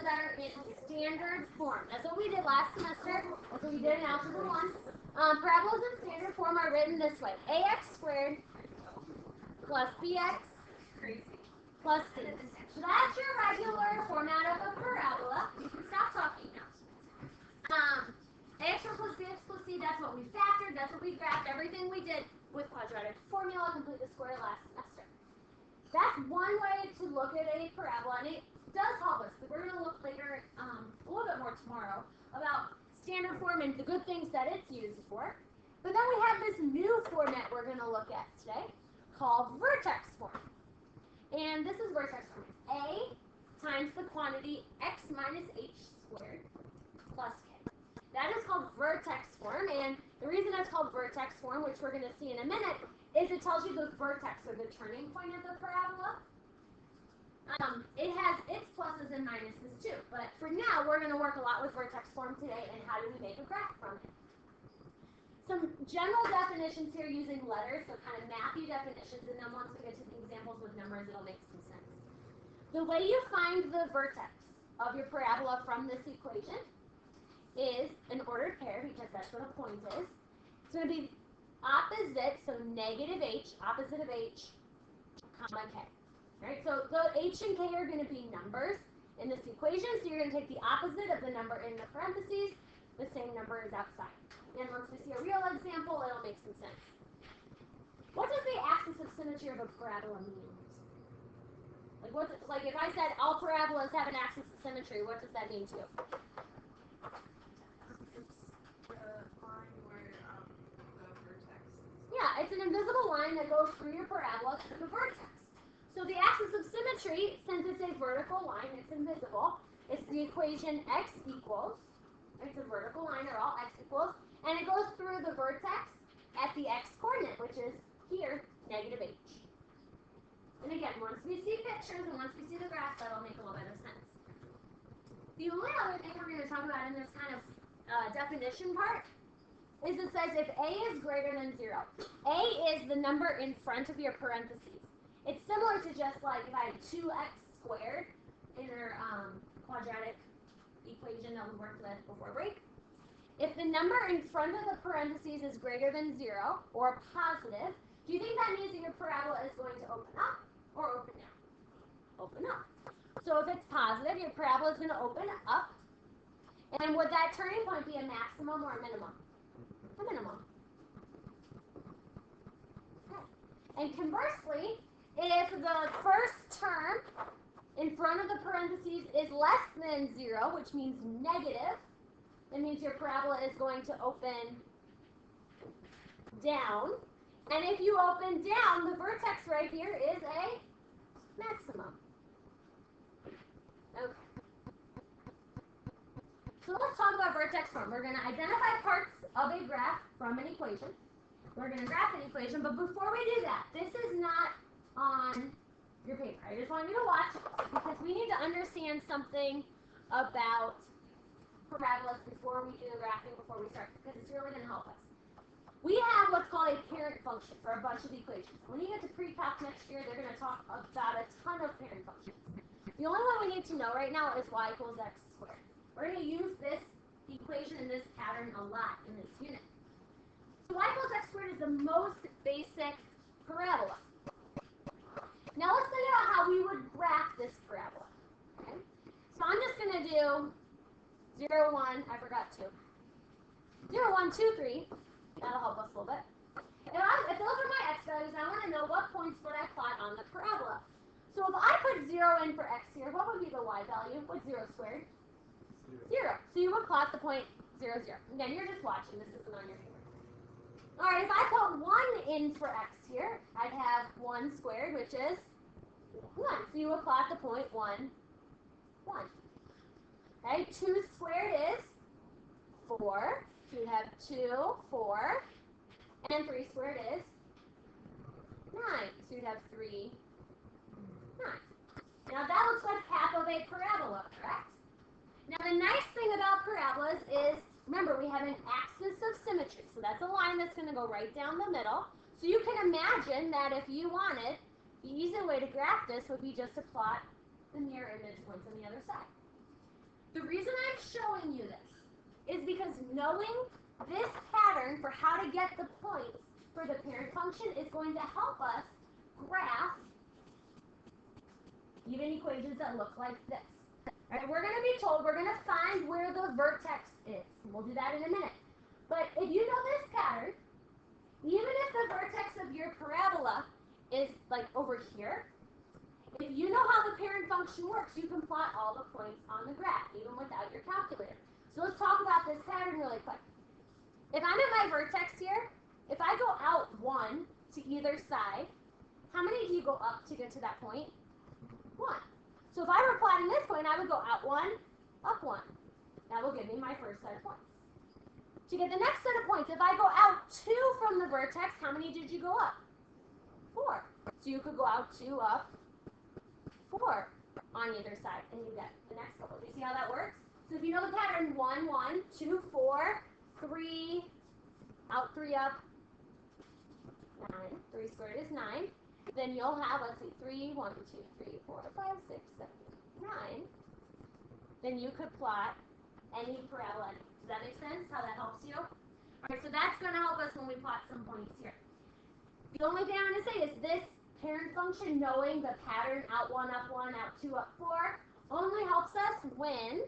that are in standard form. That's what we did last semester. That's what we did in Algebra 1. Parabolas in standard form are written this way. AX squared plus BX plus C. So that's your regular format of a parabola. You can stop talking now. AX squared plus BX plus C, that's what we factored, that's what we graphed, everything we did with quadratic formula, complete the square last semester. That's one way to look at a parabola, and it does help us. We're going to look later, a little bit more tomorrow, about standard form and the good things that it's used for. But then we have this new format we're going to look at today called vertex form. And this is vertex form. A times the quantity x minus h squared plus k. That is called vertex form, and the reason it's called vertex form, which we're going to see in a minute, is it tells you the vertex, or the turning point of the parabola. It has its pluses and minuses too, but for now we're going to work a lot with vertex form today, and how do we make a graph from it. Some general definitions here using letters, so kind of mathy definitions, and then once we get to the examples with numbers, it'll make some sense. The way you find the vertex of your parabola from this equation is an ordered pair, because that's what a point is. It's going to be opposite, so negative h, opposite of h, comma k. Right? So the h and k are going to be numbers in this equation, so you're going to take the opposite of the number in the parentheses, the same number is outside. And once we see a real example, it'll make some sense. What does the axis of symmetry of a parabola mean? Like if I said all parabolas have an axis of symmetry, what does that mean to you? Yeah, it's an invisible line that goes through your parabola to the vertex. So the axis of symmetry, since it's a vertical line, it's invisible. It's the equation x equals, it's a vertical line, or all x equals, and it goes through the vertex at the x coordinate, which is here, negative h. And again, once we see pictures and once we see the graph, that'll make a little bit of sense. The only other thing we're going to talk about in this kind of definition part is it says if a is greater than 0. A is the number in front of your parentheses. It's similar to just like if I had 2x squared in our quadratic equation that we worked with before break. If the number in front of the parentheses is greater than 0 or positive, do you think that means that your parabola is going to open up or open down? Open up. So if it's positive, your parabola is going to open up. And would that turning point be a maximum or a minimum? A minimum. Okay. And conversely, if the first term in front of the parentheses is less than 0, which means negative, that means your parabola is going to open down. And if you open down, the vertex right here is a maximum. Okay. So let's talk about vertex form. We're going to identify parts of a graph from an equation. We're going to graph an equation, but before we do that, this is not on your paper. I just want you to watch because we need to understand something about parabolas before we do the graphing, before we start, because it's really going to help us. We have what's called a parent function for a bunch of equations. When you get to pre-calc next year, they're going to talk about a ton of parent functions. The only one we need to know right now is y equals x squared. We're going to use this equation and this pattern a lot in this unit. So y equals x squared is the most basic parabola. Now let's think about how we would graph this parabola. Okay? So I'm just going to do 0, 1, I forgot 2. 0, 1, 2, 3. That'll help us a little bit. If those are my x values, I want to know what points would I plot on the parabola. So if I put 0 in for x here, what would be the y value? What's 0 squared? 0. So you would plot the point 0, 0. Again, you're just watching. This isn't on your paper. All right, if I put 1 in for x here, I'd have 1 squared, which is 1. So you would plot the point 1, 1. Okay, 2 squared is 4. So you'd have 2, 4. And 3 squared is 9. So you'd have 3, 9. Now that looks like half of a parabola, correct? Now the nice thing about parabolas is, remember, we have an axis of symmetry. So that's a line that's going to go right down the middle. So you can imagine that if you wanted, the easy way to graph this would be just to plot the mirror image points on the other side. The reason I'm showing you this is because knowing this pattern for how to get the points for the parent function is going to help us graph even equations that look like this. All right, we're going to be told, we're going to find where the vertex is. We'll do that in a minute. But if you know this pattern, even if the vertex of your parabola is like over here, if you know how the parent function works, you can plot all the points on the graph, even without your calculator. So let's talk about this pattern really quick. If I'm at my vertex here, if I go out 1 to either side, how many do you go up to get to that point? 1. So if I were plotting this point, I would go out 1, up 1. That will give me my first set of points. To get the next set of points, if I go out 2 from the vertex, how many did you go up? 4. So you could go out 2, up 4 on either side, and you get the next couple. Do you see how that works? So if you know the pattern, 1, 1, 2, 4, 3, out 3, up 9. 3 squared is 9. Then you'll have, let's see, 3, 1, 2, 3, 4, 5, 6, 7, 9. Then you could plot any parabola. Does that make sense? How that helps you? All right, so that's going to help us when we plot some points here. The only thing I'm going to say is this parent function, knowing the pattern out 1, up 1, out 2, up 4, only helps us when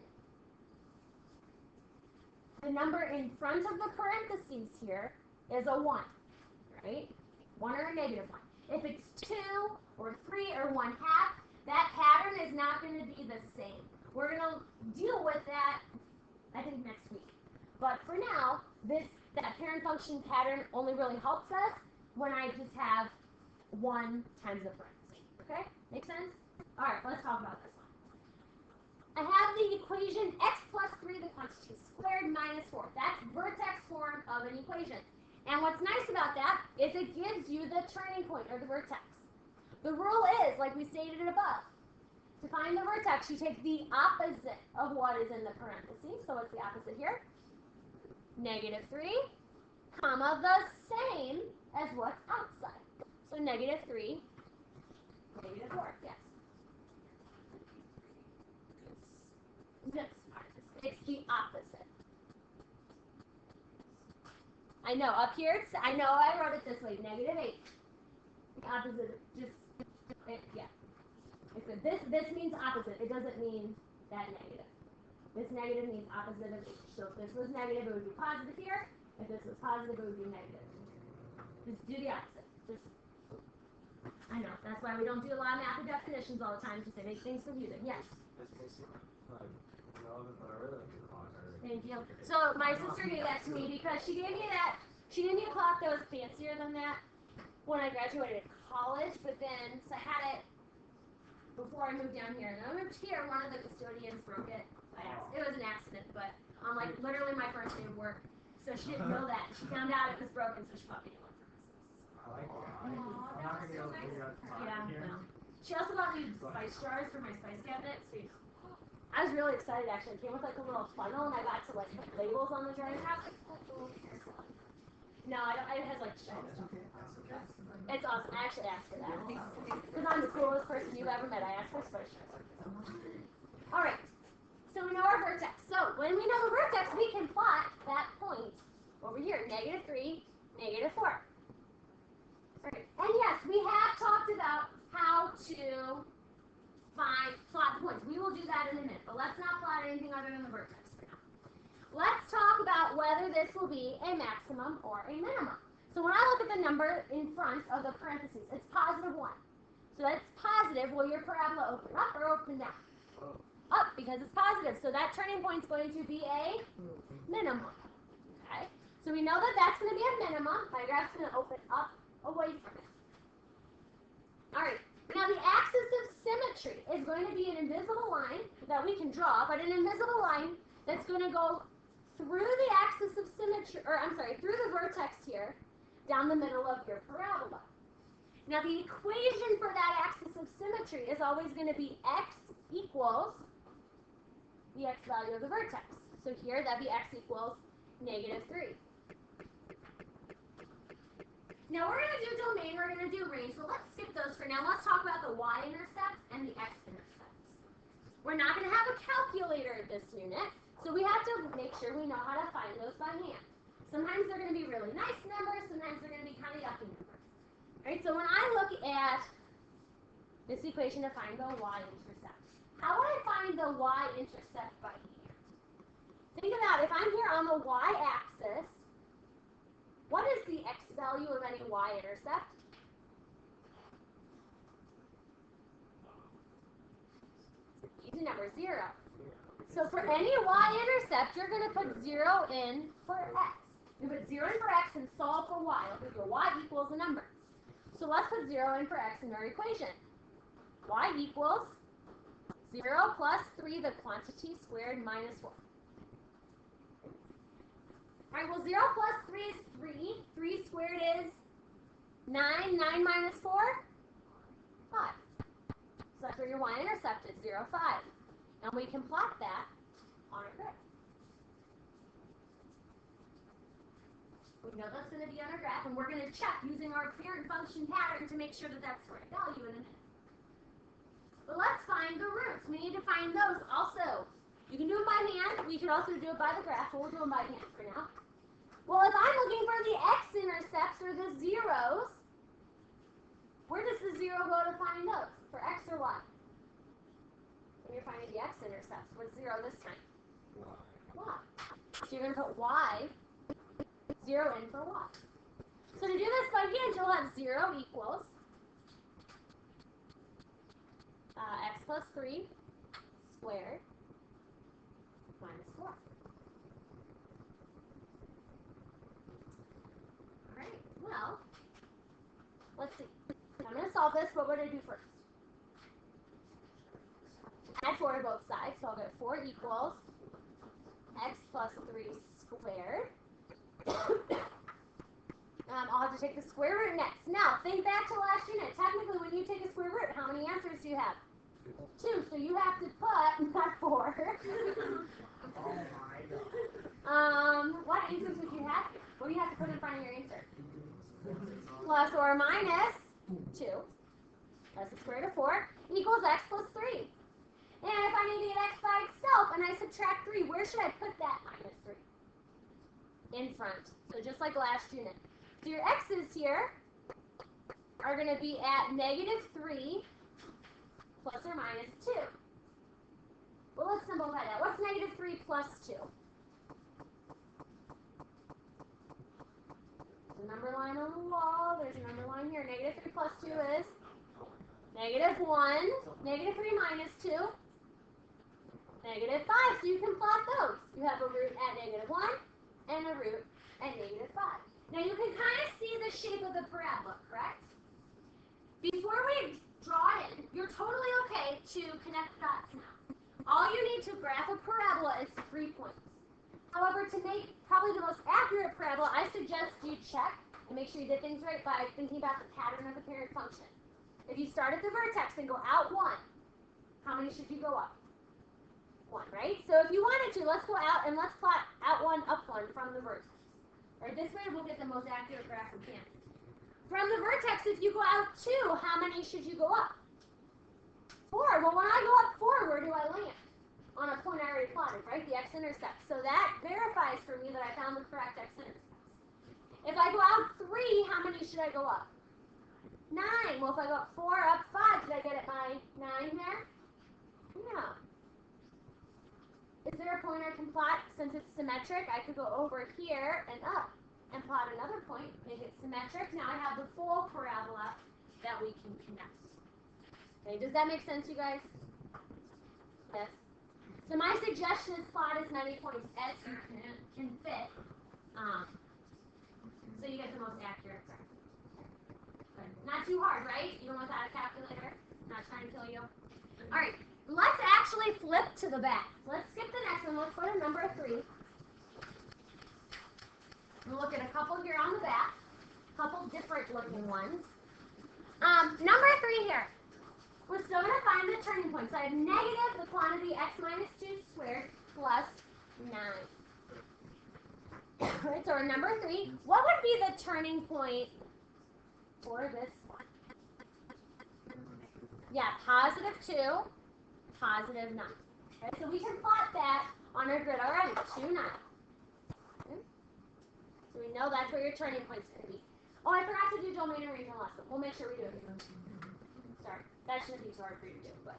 the number in front of the parentheses here is a 1, right? 1 or a negative 1. If it's 2 or 3 or 1/2, that pattern is not going to be the same. We're going to deal with that, I think, next week. But for now, that parent function pattern only really helps us when I just have 1 times the parentheses. Okay? Make sense? All right, let's talk about this one. I have the equation x plus 3 the quantity squared minus 4. That's vertex form of an equation. And what's nice about that is it gives you the turning point, or the vertex. The rule is, like we stated it above, to find the vertex, you take the opposite of what is in the parentheses. So what's the opposite here? -3, comma, the same as what's outside. So -3, -4, yes. It's the opposite. I know, up here, I know I wrote it this way, -8. The opposite, yeah. This means opposite. It doesn't mean that negative. This negative means opposite of h. So if this was negative, it would be positive here. If this was positive, it would be negative. Just do the opposite. I know, that's why we don't do a lot of math and definitions all the time, because they make things confusing. Yes? Thank you. So my sister gave that to me because she gave me a clock that was fancier than that when I graduated college, but then, so I had it before I moved down here. And I moved here, one of the custodians broke it by accident. It was an accident, but on like literally my first day of work. So she didn't know that. She found out it was broken, so she bought me one for Christmas. I like that. Aww, that was so nice. Yeah. She also bought me spice jars for my spice cabinet. So I was really excited actually. It came with like a little funnel, and I got to like put labels on the jars. I was like, no, it has like shell stuff. It's awesome. I actually asked for that. Because I'm the coolest person you've ever met. I asked for spice jars. Alright. So we know our vertex. So when we know the vertex, we can plot that point over here. -3, -4. Alright. And yes, we have talked about how to plot the points. We will do that in a minute. But let's not plot anything other than the vertex for now. Let's talk about whether this will be a maximum or a minimum. So when I look at the number in front of the parentheses, it's +1. So that's positive. Will your parabola open up or open down? Up, because it's positive. So that turning point is going to be a minimum. Okay? So we know that that's going to be a minimum. My graph's going to open up away from it. Alright. Now the axis of symmetry is going to be an invisible line that we can draw, but an invisible line that's going to go through the axis of symmetry, or I'm sorry, through the vertex here, down the middle of your parabola. Now the equation for that axis of symmetry is always going to be x equals the x value of the vertex. So here that'd be x equals -3. Now we're going to do domain, we're going to do range, so let's skip those for now. Let's talk about the y-intercepts and the x-intercepts. We're not going to have a calculator in this unit, so we have to make sure we know how to find those by hand. Sometimes they're going to be really nice numbers, sometimes they're going to be kind of yucky numbers. All right, so when I look at this equation to find the y-intercept, how would I find the y-intercept by hand? Think about if I'm here on the y-axis, what is the x value of any y-intercept? Easy number, 0. So for any y-intercept, you're going to put 0 in for x. You put 0 in for x and solve for y. I'll give you y equals a number. So let's put 0 in for x in our equation. Y equals 0 plus 3, the quantity squared, minus 4. All right, well, 0 plus 3 is 3. 3 squared is 9. 9 minus 4? 5. So that's where your y-intercept is, 0, 5. And we can plot that on our graph. We know that's going to be on our graph, and we're going to check using our parent function pattern to make sure that that's the right value in a minute. But let's find the roots. We need to find those also. You can do it by hand. We can also do it by the graph, but we'll do them by hand for now. Well, if I'm looking for the x-intercepts or the zeros, where does the 0 go to find those? For x or y? When you're finding the x-intercepts, what's 0 this time? Y. So you're going to put y, 0 in for y. So to do this by hand, you'll have 0 equals x plus 3 squared minus 4. Alright, well, let's see. I'm going to solve this. What would I do first? Add 4 to both sides, so I'll get 4 equals x plus 3 squared. I'll have to take the square root next. Now, think back to last unit. Technically, when you take a square root, how many answers do you have? 2. So you have to put, not 4. What answers would you have? What do you have to put in front of your answer? Plus or minus 2. That's the square root of 4 equals x plus 3. And if I need to get x by itself and I subtract 3, where should I put that minus 3? In front. So just like last unit. So your x's here are going to be at negative 3 plus or minus 2. Well, let's simplify that. What's negative 3 plus 2? There's a number line on the wall. There's a number line here. Negative 3 plus 2 is negative 1. Negative 3 minus 2. Negative 5. So you can plot those. You have a root at negative 1 and a root at negative 5. Now you can kind of see the shape of the parabola, correct? Before we draw it in, you're totally okay to connect dots now. All you need to graph a parabola is 3 points. However, to make probably the most accurate parabola, I suggest you check and make sure you did things right by thinking about the pattern of the parent function. If you start at the vertex and go out 1, how many should you go up? 1, right? So if you wanted to, let's go out and let's plot out 1, up 1 from the vertex. Right, this way we'll get the most accurate graph we can. From the vertex, if you go out 2, how many should you go up? 4. Well, when I go up 4, where do I land? On a point I already plotted, right? The x-intercept. So that verifies for me that I found the correct x-intercept. If I go out 3, how many should I go up? 9. Well, if I go up 4, up 5, did I get it my 9 there? No. Is there a point I can plot? Since it's symmetric, I could go over here and up and plot another point, make it symmetric. Now I have the full parabola that we can connect. Okay, does that make sense, you guys? Yes. So my suggestion is plot as many points as you can fit, so you get the most accurate graph. Not too hard, right? Even without a calculator. Not trying to kill you. All right. Let's actually flip to the back. Let's skip the next one. Let's go to number 3. We'll look at a couple here on the back. A couple different looking ones. Number 3 here. We're still going to find the turning point. So I have negative the quantity x minus 2 squared plus 9. Alright, so our number 3. What would be the turning point for this one? Yeah, positive 2. positive 9. Okay, so we can plot that on our grid already, 2, 9. Okay? So we know that's where your turning point's going to be. Oh, I forgot to do domain and region lesson. We'll make sure we do it. Sorry, that shouldn't be so hard for you to do, but.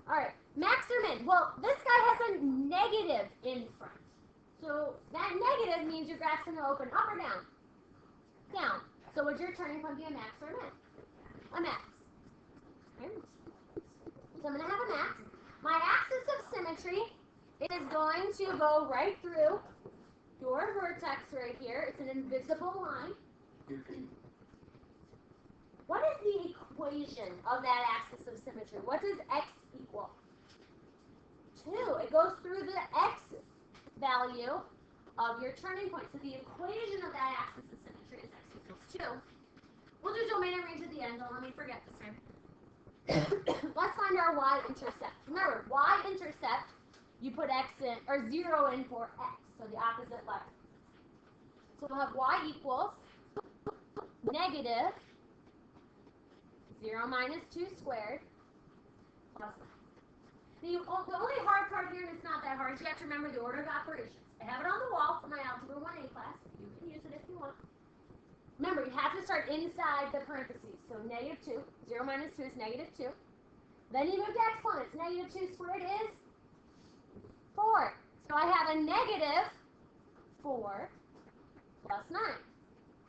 All right, max or min. Well, this guy has a negative in front. So that negative means your graph's going to open up or down? Down. So would your turning point be a max or a min? A max. Okay. So I'm going to have a max. My axis of symmetry is going to go right through your vertex right here. It's an invisible line. What is the equation of that axis of symmetry? What does x equal? 2. It goes through the x value of your turning point. So the equation of that axis of symmetry is x equals 2. We'll do domain and range at the end. Don't let me forget this time. Let's find our y-intercept. Remember, y-intercept, you put x in, or 0 in for x, so the opposite letter. So we'll have y equals negative 0 minus 2 squared plus 9. The only hard part here, and it's not that hard, is you have to remember the order of operations. I have it on the wall for my Algebra 1A class. You can use it if you want. Remember, you have to start inside the parentheses. So negative 2. 0 minus 2 is negative 2. Then you move to exponents. Negative 2 squared is 4. So I have a negative 4 plus 9.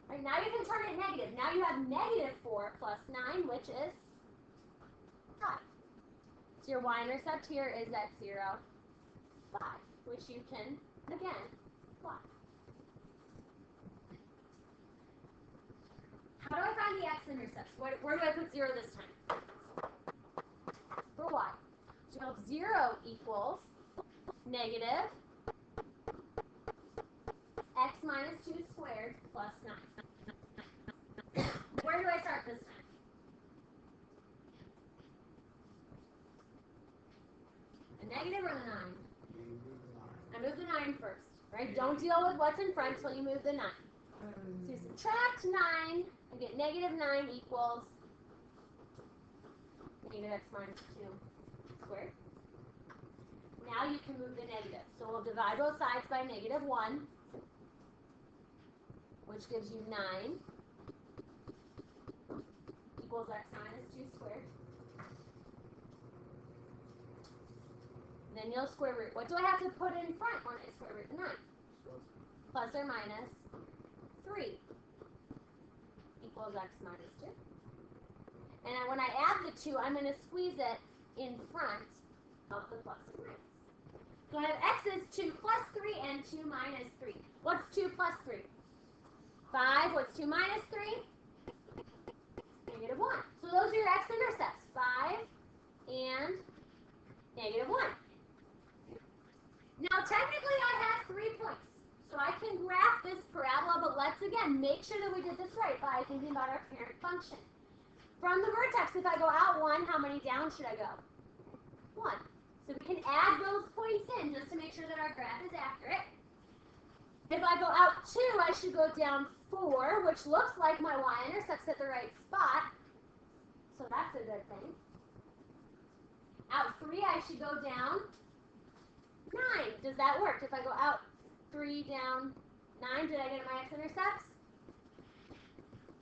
Right, now you can turn it negative. Now you have negative 4 plus 9, which is 5. So your y-intercept here is at 0, 5, which you can, again, plot. How do I find the x-intercepts? Where do I put 0 this time? For y. So 0 equals negative x minus 2 squared plus 9. Where do I start this time? The negative or the 9? I move the 9 first, right? Don't deal with what's in front until you move the 9. So you subtract 9, and get negative 9 equals negative x minus 2 squared. Now you can move the negative. So we'll divide both sides by negative 1, which gives you 9 equals x minus 2 squared. Then you'll square root. What do I have to put in front when I square root 9? Plus or minus 3 equals x minus 2. And when I add the 2, I'm going to squeeze it in front of the plus and minus. So I have x is 2 plus 3 and 2 minus 3. What's 2 plus 3? 5. What's 2 minus 3? Negative 1. So those are your x-intercepts. 5 and negative 1. Now technically I have 3 points. So I can graph this parabola, but let's again make sure that we did this right by thinking about our parent function. From the vertex, if I go out 1, how many down should I go? 1. So we can add those points in just to make sure that our graph is accurate. If I go out 2, I should go down 4, which looks like my y-intercept's at the right spot. So that's a good thing. Out 3, I should go down 9. Does that work? If I go out 3 down 9, did I get my x-intercepts?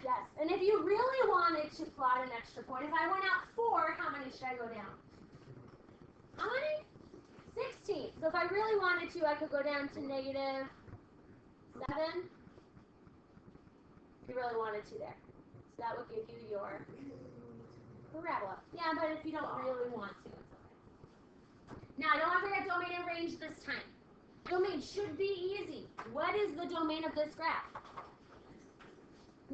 Yes. And if you really wanted to plot an extra point, if I went out 4, how many should I go down? How many? 16. So if I really wanted to, I could go down to negative 7. If you really wanted to there. So that would give you your parabola. Yeah, but if you don't really want to, it's okay. Now, don't forget domain and range this time. Domain should be easy. What is the domain of this graph?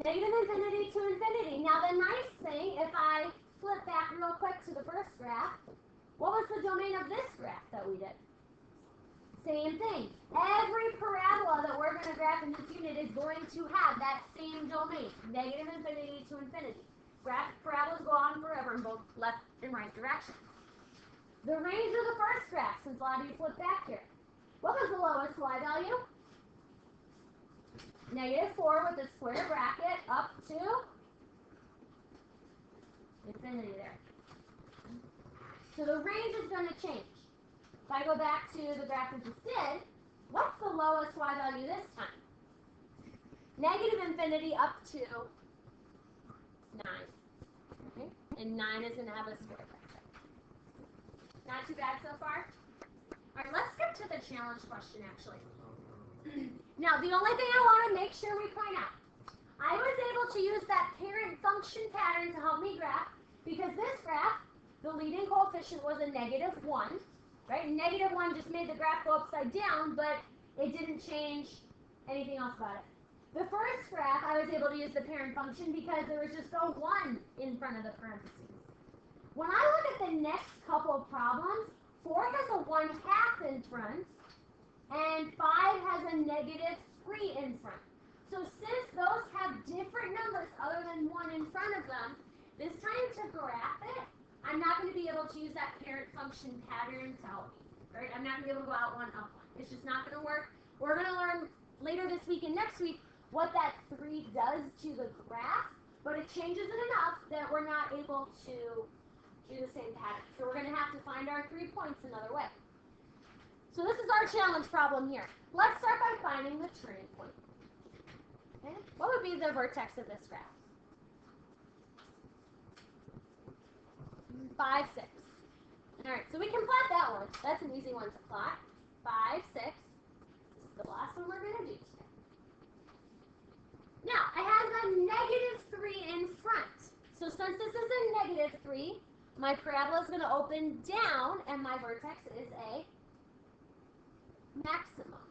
Negative infinity to infinity. Now, the nice thing, if I flip back real quick to the first graph, what was the domain of this graph that we did? Same thing. Every parabola that we're going to graph in this unit is going to have that same domain, negative infinity to infinity. Parabolas go on forever in both left and right directions. The range of the first graph, since a lot of you flip back here, what was the lowest y value? Negative 4 with a square bracket up to infinity there. So the range is going to change. If I go back to the graph we just did, what's the lowest y value this time? Negative infinity up to 9. Okay? And 9 is going to have a square bracket. Not too bad so far? All right, let's skip to the challenge question, actually. Now, the only thing I want to make sure we point out, I was able to use that parent function pattern to help me graph, because this graph, the leading coefficient was a -1, right? -1 just made the graph go upside down, but it didn't change anything else about it. The first graph, I was able to use the parent function because there was just a 1 in front of the parentheses. When I look at the next couple of problems, 4 has a 1/2 in front, and 5 has a -3 in front. So since those have different numbers other than 1 in front of them, this time to graph it, I'm not going to be able to use that parent function pattern to help me. Right? I'm not going to be able to go out 1, up 1. It's just not going to work. We're going to learn later this week and next week what that 3 does to the graph, but it changes it enough that we're not able to do the same pattern. So we're going to have to find our 3 points another way. So this is our challenge problem here. Let's start by finding the turning point. Okay? What would be the vertex of this graph? 5, 6. All right, so we can plot that one. That's an easy one to plot. 5, 6. This is the last one we're going to do today. Now, I have a -3 in front. So since this is a -3, my parabola is going to open down, and my vertex is a maximum.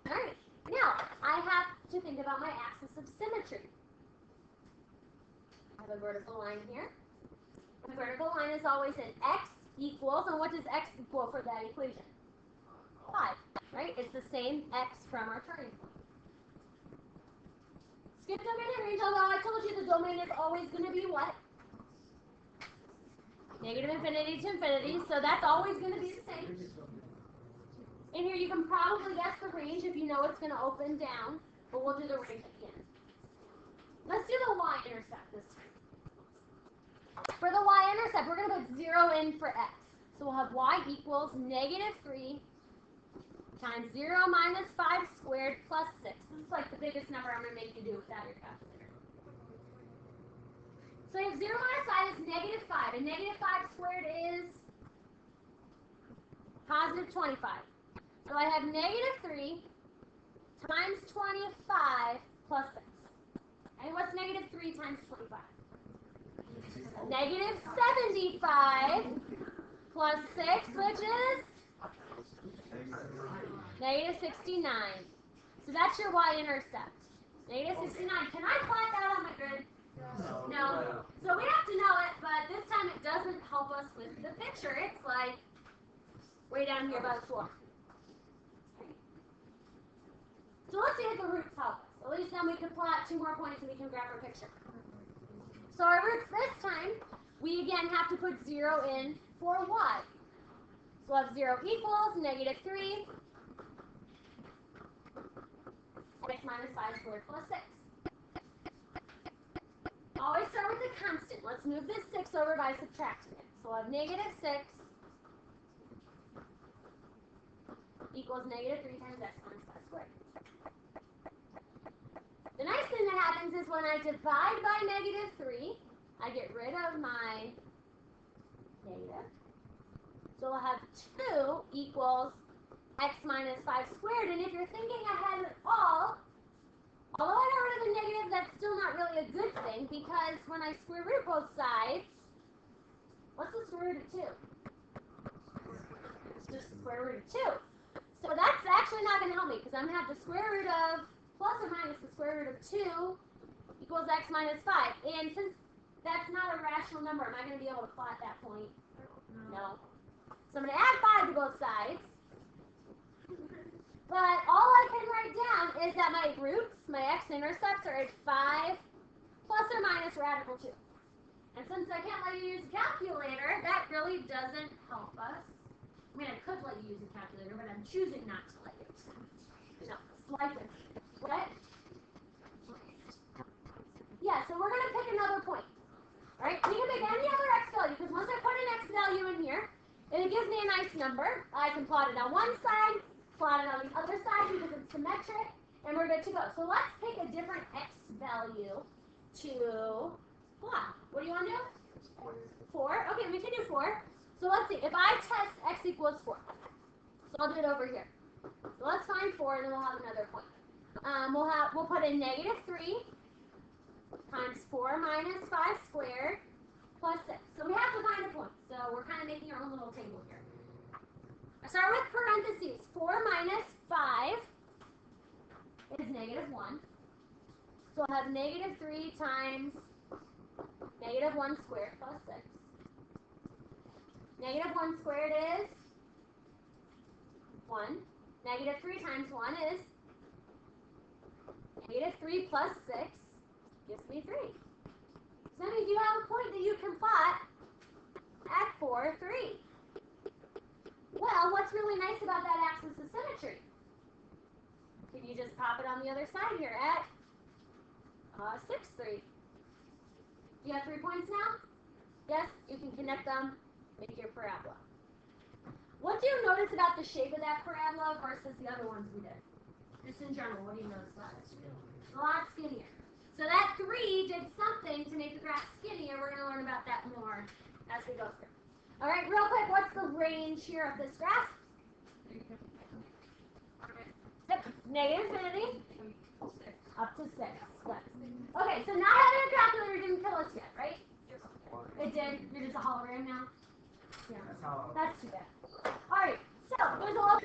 Alright, now I have to think about my axis of symmetry. I have a vertical line here. The vertical line is always an x equals, and what does x equal for that equation? 5, right? It's the same x from our turning point. Skip domain and range, although I told you the domain is always going to be what? Negative infinity to infinity, so that's always going to be the same. In here you can probably guess the range if you know it's going to open down, but we'll do the range at the end. Let's do the y-intercept this time. For the y-intercept, we're going to put 0 in for x. So we'll have y equals -3 times 0 minus 5 squared plus 6. This is like the biggest number I'm going to make you do without your calculator. So we have 0 minus 5 is -5, and -5 squared is +25. So I have -3 times 25 plus 6. And what's -3 times 25? -75 plus 6, which is -69. So that's your y-intercept. -69. Can I plot that on my grid? No. So we have to know it, but this time it doesn't help us with the picture. It's like way down here by the floor. So let's see if the roots help us. At least then we can plot 2 more points and we can grab our picture. So our roots this time, we again have to put 0 in for y. So we'll have 0 equals -3 x minus 5 squared plus 6. Always start with the constant. Let's move this 6 over by subtracting it. So we'll have -6 equals -3 times x minus 5 squared. The nice thing that happens is when I divide by -3, I get rid of my negative. So we'll have 2 equals x minus 5 squared. And if you're thinking ahead at all, although I got rid of the negative, that's still not really a good thing, because when I square root both sides, what's the square root of 2? It's just the square root of 2. So that's actually not going to help me, because I'm going to have the square root of plus or minus the square root of 2 equals x minus 5. And since that's not a rational number, am I going to be able to plot that point? No. So I'm going to add 5 to both sides. But all I can write down is that my roots, my x-intercepts, are at 5 plus or minus radical 2. And since I can't let you use a calculator, that really doesn't help us. I mean, I could let you use a calculator, but I'm choosing not to let you. No, it's like this. What? Yeah, Yeah, so we're going to pick another point. All right, we can pick any other x value, because once I put an x value in here, and it gives me a nice number, I can plot it on one side, plot it on the other side because it's symmetric, and we're good to go. So let's pick a different x value to plot. What do you want to do? 4. Okay, we can do 4. So let's see. If I test x equals 4, so I'll do it over here. So let's find 4, and then we'll have another point. We'll put in negative 3 times 4 minus 5 squared plus 6. So we have to find a point. So we're kind of making our own little table here. I start with parentheses. 4 minus 5 is negative 1. So I'll have negative 3 times negative 1 squared plus 6. Negative 1 squared is 1. Negative 3 times 1 is negative 3 plus 6 gives me 3. So that means you have a point that you can plot at 4, 3. Well, what's really nice about that axis of symmetry? Can you just pop it on the other side here at 6, 3? You have 3 points now? Yes, you can connect them, make your parabola. What do you notice about the shape of that parabola versus the other ones we did? Just in general, what do you notice about it? A lot skinnier. So that 3 did something to make the graph skinnier. We're going to learn about that more as we go through. All right, real quick, what's the range here of this graph? Negative infinity up to 6. Okay, so not having a calculator didn't kill us yet, right? It did. You're just a hologram now? Yeah. That's too bad. All right, so there's a lot.